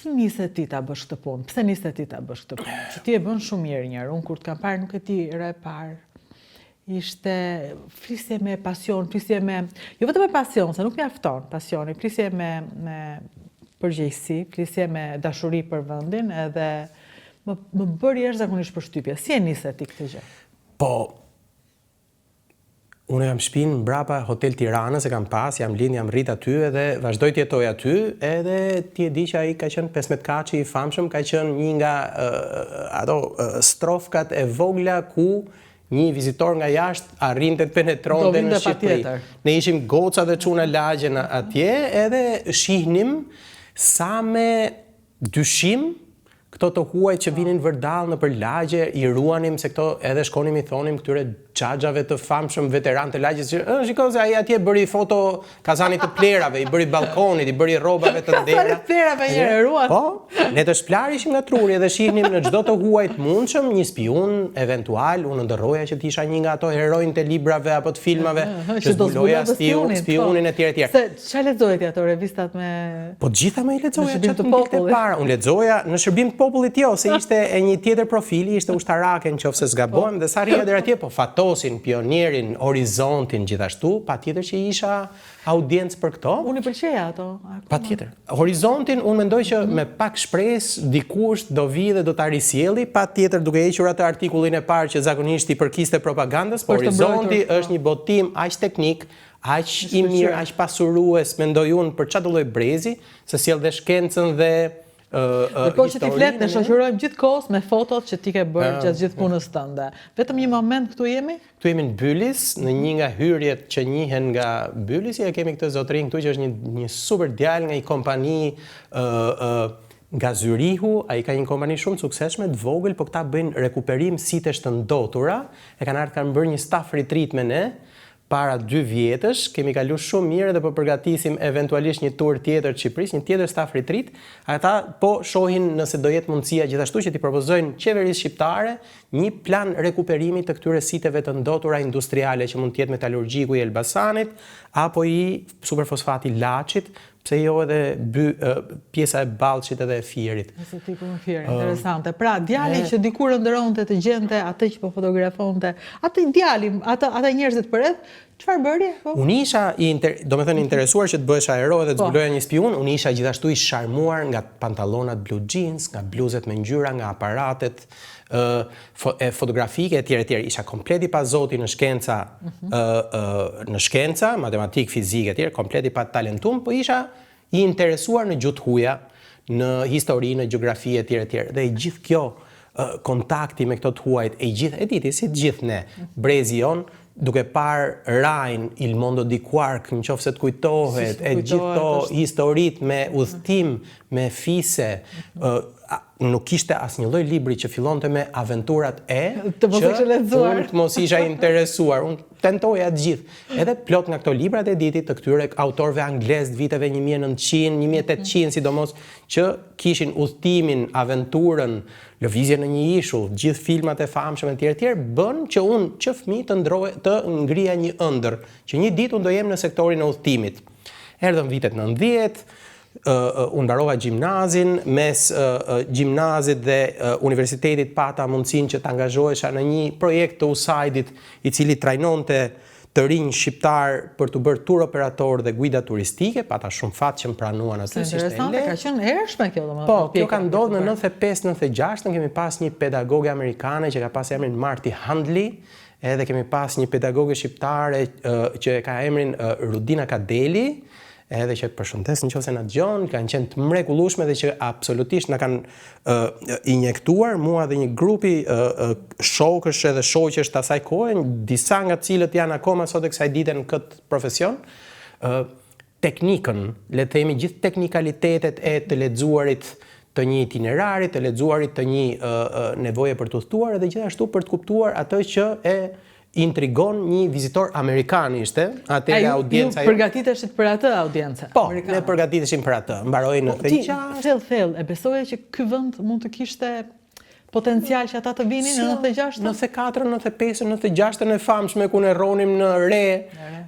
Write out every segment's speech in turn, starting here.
si nise ti ta bësh këtë punë? Pse nise ti ta bësh këtë punë? Që ti e bën shumë mirë njerë. Unë kur të kam parë nuk e ti re parë. Ishte flisje me pasion, flisje me... Jo vetëm me pasion, se nuk mjafton pasioni, flisje me përgjegjësi, flisje me dashuri për vendin, edhe më bëri jashtëzakonisht përshtypje. Si e nise ti këtë gjë? Po, unë kam shpinë mbrapa Hotel Tiranës, e kam pas, jam lind, jam rrit aty edhe vazhdoj të jetoj aty, edhe ti e di që ai ka qenë 15 kaçi i famshëm, ka qenë një nga ato strofkat e vogla ku një vizitor nga jashtë arrinte të penetronte në Shqipëri. Ne ishim goca dhe çuna lagjen atje, edhe shihnim sa me dyshim këto të huaj që vinin vërdall në për lagje, i ruanim se këto edhe shkonim i thonim këtyre xhaxhave të famshëm veteran të lagjes që shikoj se ai atje bëri foto kazanit të plerave, i bëri balkonit, i bëri rrobave të ndera. Kazanit të plerave një ruan. Po, ne të shplarishim nga truri dhe shihnim në çdo të huaj të mundshëm një spiun eventual, unë ndërroja që të isha një nga ato heronjtë të librave apo të filmave që zbuloja spionin etj etj. Se çfarë lexoje ti ato revistat me Po gjitha më i lexoja çfarë të para. Unë lexoja në shërbim të popullit jo, se ishte e një tjetër profili, ishte ushtarake nëse zgabojmë dhe sa rria deri atje, po Fatosin, Pionierin, Horizontin gjithashtu, patjetër që isha audiencë për këto. Unë i pëlqeja ato. Patjetër. Horizontin unë mendoj që me pak shpresë dikush do vi dhe do ta risjelli, patjetër duke hequr atë artikullin e parë që zakonisht i përkiste propagandës, por Horizonti është një botim aq teknik, aq i mirë, aq pasurues, mendoj unë për çdo lloj brezi, se sjell dhe shkencën dhe Ndërkohë që ti flet, ne shoqërojmë gjithkohës me fotot që ti ke bërë gjatë gjithë punës tënde. Vetëm një moment këtu jemi? Këtu jemi në Bylis, në një nga hyrjet që njihen nga Bylisi, e kemi këtë zotërin këtu që është një super djalë nga një kompani nga Zyrihu, ai ka një kompani shumë të suksesshme të vogël, por këta bëjnë rekuperim sitesh të ndotura, kanë bërë një staff retreat me ne. Para 2 vjetësh, kemi kaluar shumë mirë dhe po përgatisim eventualisht një tur tjetër të Shqipërisë, një tjetër staff retreat. Ata po shohin nëse do jetë mundësia gjithashtu që t'i propozojnë qeverisë shqiptare një plan rekuperimi të këtyre siteve të ndotura industriale që mund të jetë metalurgjiku i Elbasanit apo i superfosfati Laçit, pse jo edhe pjesa e Ballçit edhe e Fierit. Nëse ti ku në Fier, interesante. Pra, djali që dikur ndëronte të gjente atë që po fotografonte, atë djali, ata njerëzit përreth, çfarë bëri? Unë isha interesuar që të bëhesha hero dhe të zbuloja një spiun, unë isha gjithashtu i sharmuar nga pantallonat blue jeans, nga bluzet me ngjyra, nga aparatet fotografike etj. Isha komplet i pa zoti në shkenca, matematik, fizik etj, komplet i pa talentum, po isha i interesuar në gjuhë huaja, në histori, në gjeografi etj. Dhe i gjithë kjo kontakti me këto të huajt, e gjithë e diti si të gjithë ne, brezi jon, duke parë Rajn, Il Mondo di Quark, nëse të kujtohet, e gjithë to historit me udhëtim, me fise, nuk kishte asnjë lloj libri që fillonte me aventurat të mos ishe lexuar. Unë të mos isha interesuar. Unë tentoja të gjithë. Edhe plot nga këto librat e ditit të këtyre autorëve anglez të viteve 1900, 1800, sidomos që kishin udhëtimin, aventurën, lëvizje në një ishull, gjithë filmat e famshëm etj. Bën që unë që fëmijë të ngrija një ëndër, që një ditë unë do jem në sektorin e udhëtimit. Erdhën vitet 90, unë mbarova gjimnazin, mes gjimnazit dhe universitetit pata mundësinë që të angazhohesha në një projekt të USAID-it i cili trajnonte të rinj shqiptar për të bërë tur operator dhe guida turistike, pata shumë fat që më pranuan aty. Interesante, ka qenë hershme kjo domethënë. Po, kjo ka ndodhur në 95-96, kemi pas një pedagoge amerikane që ka pas emrin Marty Handley, edhe kemi pas një pedagoge shqiptare që ka emrin Rudina Kadeli, edhe që të përshëndes nëse na dëgjon, kanë qenë të mrekullueshme dhe që absolutisht na kanë injektuar mua dhe një grupi shokësh edhe shoqësh të asaj kohe, disa nga të cilët janë akoma sot e kësaj dite në këtë profesion, teknikën, le të themi gjithë teknikalitetet e të lexuarit të një itinerari, të lexuarit të një nevoje për të udhëtuar dhe gjithashtu për të kuptuar atë që e intrigon një vizitor amerikan ishte, atëherë audienca. Ju përgatiteshit për atë audiencë? Po, ne përgatiteshim për atë. Mbaroi në 96. Thell, e besoje që ky vend mund të kishte potencial që ata të vinin në 96? 94, 95, 96 e famshme ku ne rronim në re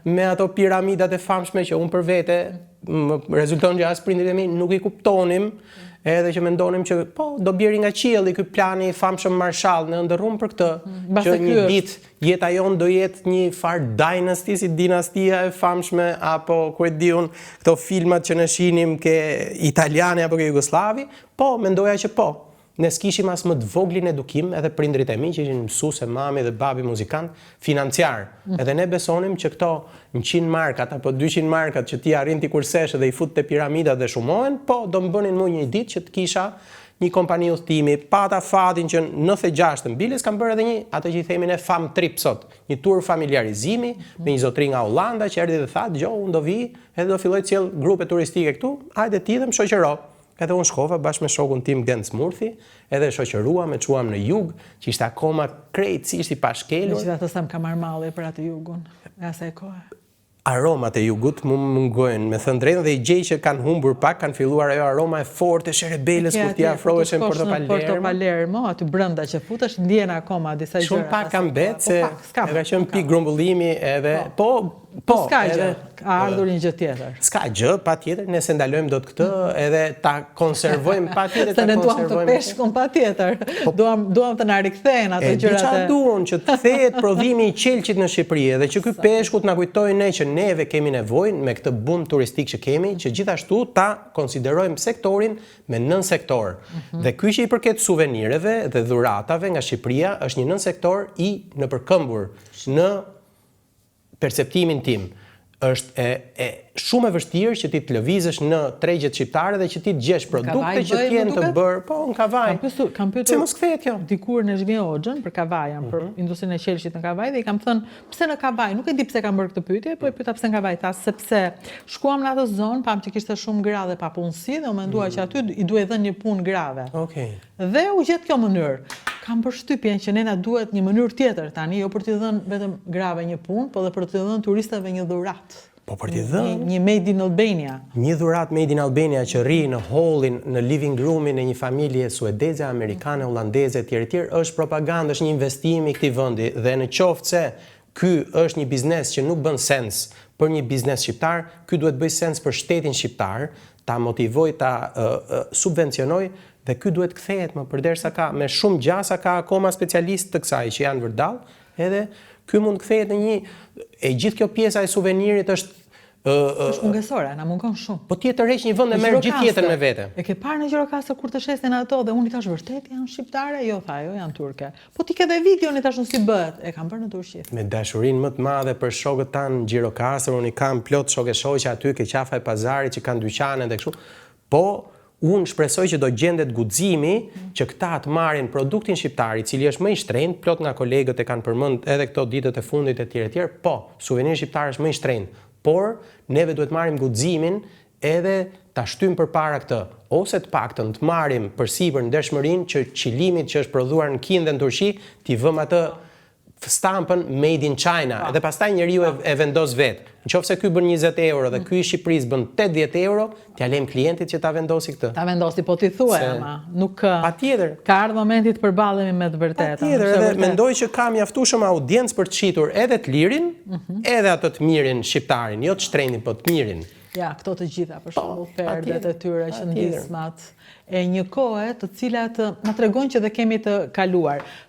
me ato piramidat e famshme që unë për vete rezulton që as prindrit e mi nuk i kuptonim. edhe që mendonim që po do bjeri nga qielli ky plani i famshëm Marshall në ndërrum për këtë, që një ditë jeta jon do jetë një farë dynasty, si dinastia e famshme, apo ku e diun këto filmat që ne shihnim ke italiane apo ke jugoslavi, po mendoja që po. Ne s'kishim as më të voglin edukim, edhe prindrit e mi që ishin mësuese, mami dhe babi muzikant, financiar. Edhe ne besonim që këto 100 markat apo 200 markat që ti arrin ti kursesh dhe i fut te piramidat dhe shumohen, po do më bënin mua një ditë që të kisha një kompani udhtimi, pata fatin që 96 të mbiles kam bërë edhe një, atë që i themin e fam trip sot, një tur familjarizimi me një zotëri nga Hollanda që erdhi dhe tha, "Gjo, unë do vi, edhe do filloj të sjell grupe turistike këtu, hajde ti dhe më shoqëro." Edhe unë shkova bashkë me shokun tim Genc Murthi, edhe shoqëruam e quam në jug, që ishte akoma krejtësisht i pashkelur. Megjithatë sa më ka marrë malli për atë jugun, e asaj kohe. Aromat e jugut më mungojnë, me thënë drejtën, dhe i gjej që kanë humbur pak, kanë filluar ajo aroma e fortë e sherebeles kur ti afrohesh në Porto Palermo, aty brenda që futesh ndjen akoma disa gjëra. Shumë pak kam bet se ka qenë pikë grumbullimi edhe Ska gjë, ka ardhur një gjë tjetër. Ska gjë, patjetër, nëse ndalojmë dot këtë edhe ta konservojmë patjetër Se ne duam të peshkun patjetër. Duam të na rikthehen ato gjërat. Çfarë duan që të kthehet prodhimi i qelçit në Shqipëri, edhe që ky peshku të na kujtojë ne që neve kemi nevojë me këtë bum turistik që kemi, që gjithashtu ta konsiderojmë sektorin me nën sektor. Dhe ky që i përket suvenireve dhe dhuratave nga Shqipëria është një nën sektor i nëpërkëmbur në perceptimin tim. Është shumë e vështirë që ti të lëvizësh në tregjet shqiptare dhe që ti të gjesh produkte që t'jenë të bërë, po në kavaj. Kam pyetur se mos kthehet kjo. Dikur në Zhmi Hoxhën për kavajan, për industrinë e qelshit në kavaj dhe i kam thënë, pse në kavaj? Nuk e di pse kam bërë këtë pyetje, po e pyeta pse në kavaj, tha sepse shkuam në atë zonë, pam që kishte shumë gra dhe papunësi dhe u mendua që aty i duhet dhënë një punë grave. Okej. Dhe u gjet kjo mënyrë. Kam përshtypjen që ne na duhet një mënyrë tjetër tani, jo për t'i dhënë vetëm grave një punë, po dhe për t'i dhënë turistëve një dhuratë. Po për t'i dhënë një Made in Albania. Një dhuratë Made in Albania që rri në hallin, në living roomin e një familje suedeze, amerikane, holandeze, etj. Është propagandë, është një investim i këtij vendi dhe në qoftë se ky është një biznes që nuk bën sens për një biznes shqiptar, ky duhet bëj sens për shtetin shqiptar, ta motivoj, ta subvencionoj. Dhe ky duhet kthehet më përderisa ka me shumë gjasa ka akoma specialistë të kësaj që janë vërdall, edhe ky mund kthehet në një gjithë kjo pjesa e suvenirit është mungesore, na mungon shumë. Po ti tërheq një vend e merr gjithë jetën me vete. E ke parë në Gjirokastër kur të shesin ato dhe unë i thash vërtet janë shqiptare? Jo, tha, jo, janë turke. Po ti ke dhe videon i tash si bëhet? E kam bërë në Turqi. Me dashurinë më të madhe për shokët tanë në Gjirokastër, unë i kam plot shokë shoqë aty ke qafa e pazarit që kanë dyqane dhe kështu. Po unë shpresoj që do gjendet guximi që këta të marrin produktin shqiptar, i cili është më i shtrenjtë, plot nga kolegët e kanë përmend edhe këto ditët e fundit etj. Po, suveniri shqiptar është më i shtrenjtë, por neve duhet marrim guximin edhe ta shtym përpara këtë, ose të paktën të marrim përsipër ndershmërinë që qilimit që është prodhuar në Kinë dhe në Turqi, t'i vëmë atë stampën Made in China, edhe pastaj njeriu e vendos vetë. Nëse ky bën 20 euro dhe ky i Shqipërisë bën 80 euro, t'ja lejmë klientit që ta vendosi këtë. Ta vendosi, po ti thuaj ama, nuk patjetër. Ka ardhur momenti të përballemi me të vërtetën. Patjetër, edhe mendoj që ka mjaftueshëm audiencë për të shitur edhe të lirin, edhe atë të mirin shqiptarin, jo të shtrenjtin, po të mirin. Ja, këto të gjitha, për shembull, perdet e tyre, qëndismat, e një kohe të cilat na tregojnë që dhe kemi të kaluar.